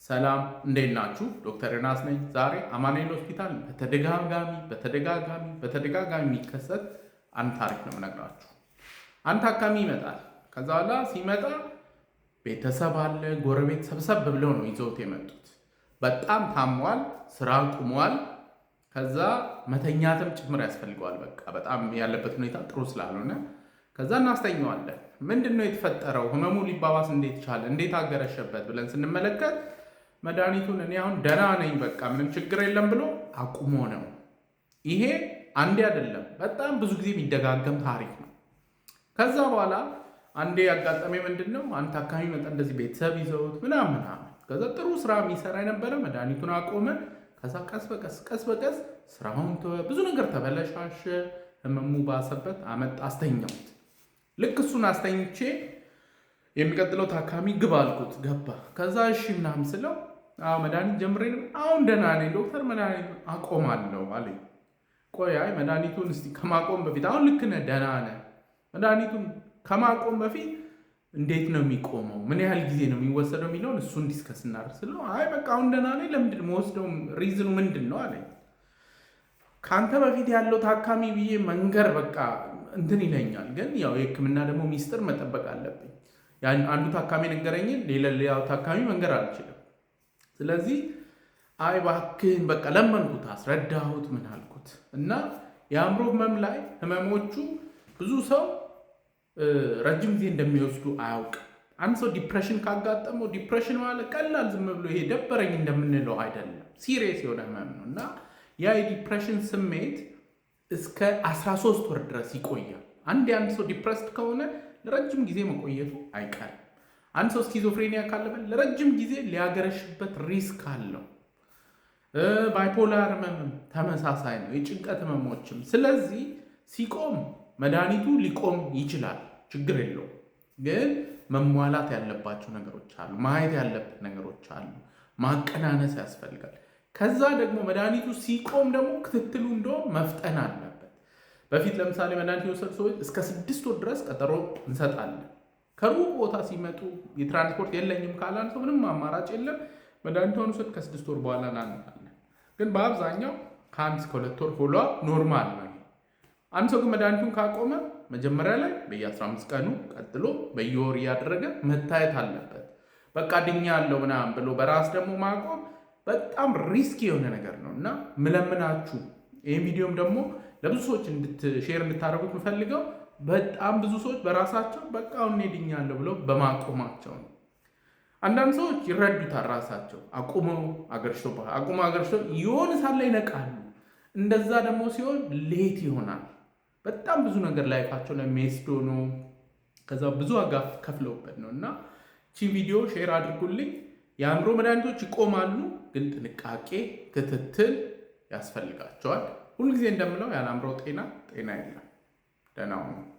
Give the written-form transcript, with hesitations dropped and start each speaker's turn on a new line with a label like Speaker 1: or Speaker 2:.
Speaker 1: ሰላም እንዴት ናችሁ? ዶክተር ዮናስ ነኝ። ዛሬ አማኑኤል ሆስፒታል በተደጋጋሚ የሚከሰት አንድ ታሪክ ነው የምነግራችሁ። አንድ ታካሚ ይመጣል። ከዛ በኋላ ሲመጣ ቤተሰብ አለ፣ ጎረቤት ሰብሰብ ብለው ነው ይዘውት የመጡት። በጣም ታሟል፣ ስራ ቁሟል። ከዛ መተኛትም ጭምር ያስፈልገዋል። በቃ በጣም ያለበት ሁኔታ ጥሩ ስላልሆነ ከዛ እናስተኘዋለን። ምንድን ነው የተፈጠረው? ህመሙ ሊባባስ እንዴት ቻለ? እንዴት አገረሸበት ብለን ስንመለከት መድኃኒቱን እኔ አሁን ደህና ነኝ በቃ ምንም ችግር የለም ብሎ አቁሞ ነው። ይሄ አንዴ አይደለም፣ በጣም ብዙ ጊዜ የሚደጋገም ታሪክ ነው። ከዛ በኋላ አንዴ ያጋጠመ ምንድን ነው፣ አንድ ታካሚ መጣ፣ እንደዚህ ቤተሰብ ይዘውት ምናምን። ከዛ ጥሩ ስራ የሚሰራ የነበረ መድኃኒቱን አቆመ። ከዛ ቀስ በቀስ ስራውን ተወ፣ ብዙ ነገር ተበለሻሸ፣ ህመሙ ባሰበት፣ አስተኛሁት። ልክ እሱን አስተኝቼ የሚቀጥለው ታካሚ ግባ አልኩት፣ ገባ። ከዛ እሺ ምናምን ስለው መድኃኒት ጀምሬ አሁን ደህና ነኝ ዶክተር፣ መድኃኒት አቆማለሁ አለኝ። ቆይ መድኃኒቱን እስቲ ከማቆም በፊት አሁን ልክ ነህ፣ ደህና ነህ፣ መድኃኒቱን ከማቆም በፊት እንዴት ነው የሚቆመው? ምን ያህል ጊዜ ነው የሚወሰደው የሚለውን እሱን ዲስከስ እናደርግ ስለው በቃ አሁን ደህና ነኝ፣ ለምንድን መወስደው ሪዝኑ ምንድን ነው አለኝ። ከአንተ በፊት ያለው ታካሚ ብዬ መንገር በቃ እንትን ይለኛል፣ ግን ያው የህክምና ደግሞ ሚስጥር መጠበቅ አለብኝ። አንዱ ታካሚ ነገረኝን ሌላው ታካሚ መንገር አልችልም። ስለዚህ እባክህን በቃ ለመንኩት፣ አስረዳሁት፣ ምን አልኩት እና የአእምሮ ህመም ላይ ህመሞቹ ብዙ ሰው ረጅም ጊዜ እንደሚወስዱ አያውቅም። አንድ ሰው ዲፕሬሽን ካጋጠመው ዲፕሬሽን ማለት ቀላል ዝም ብሎ ይሄ ደበረኝ እንደምንለው አይደለም፣ ሲሪየስ የሆነ ህመም ነው እና ያ የዲፕሬሽን ስሜት እስከ 13 ወር ድረስ ይቆያል። አንድ ሰው ዲፕረስድ ከሆነ ለረጅም ጊዜ መቆየቱ አይቀርም። አንድ ሰው ስኪዞፍሬኒያ ካለበት ለረጅም ጊዜ ሊያገረሽበት ሪስክ አለው። ባይፖላር ህመምም ተመሳሳይ ነው፣ የጭንቀት ህመሞችም። ስለዚህ ሲቆም መድኃኒቱ ሊቆም ይችላል፣ ችግር የለውም። ግን መሟላት ያለባቸው ነገሮች አሉ፣ ማየት ያለበት ነገሮች አሉ፣ ማቀናነስ ያስፈልጋል። ከዛ ደግሞ መድኃኒቱ ሲቆም ደግሞ ክትትሉ እንደውም መፍጠን አለበት። በፊት ለምሳሌ መድኃኒት የወሰዱ ሰዎች እስከ 6 ወር ድረስ ቀጠሮ እንሰጣለን። ከሩቅ ቦታ ሲመጡ የትራንስፖርት የለኝም ካላን ሰው ምንም አማራጭ የለም፣ መድኃኒቱን ውሰድ ከ6 ወር በኋላ እናነቃለን። ግን በአብዛኛው ከ1 እስከ 2 ወር ፎሎ ኖርማል ነው። አንድ ሰው ግን መድኃኒቱን ካቆመ መጀመሪያ ላይ በየ15 ቀኑ ቀጥሎ በየወር እያደረገ መታየት አለበት። በቃ ድኛለሁ ምናምን ብሎ በራስ ደግሞ ማቆም በጣም ሪስኪ የሆነ ነገር ነው እና ምለምናችሁ ይህን ቪዲዮም ደግሞ ለብዙ ሰዎች ሼር እንድታደርጉት የምፈልገው በጣም ብዙ ሰዎች በራሳቸው በቃ አሁን ድኛለሁ ብለው በማቆማቸው ነው። አንዳንድ ሰዎች ይረዱታል፣ ራሳቸው አቁመው አገርሽቶ የሆነ ሳለ ይነቃሉ። እንደዛ ደግሞ ሲሆን ሌት ይሆናል። በጣም ብዙ ነገር ላይፋቸው ላይ ሜስዶ ነው፣ ከዛ ብዙ ዋጋ ከፍለውበት ነው እና ቪዲዮ ሼር አድርጉልኝ። የአእምሮ መድኃኒቶች ይቆማሉ፣ ግን ጥንቃቄ ክትትል ያስፈልጋቸዋል። ሁልጊዜ እንደምለው ያለ አእምሮ ጤና የለም። ደህና ሁኑ።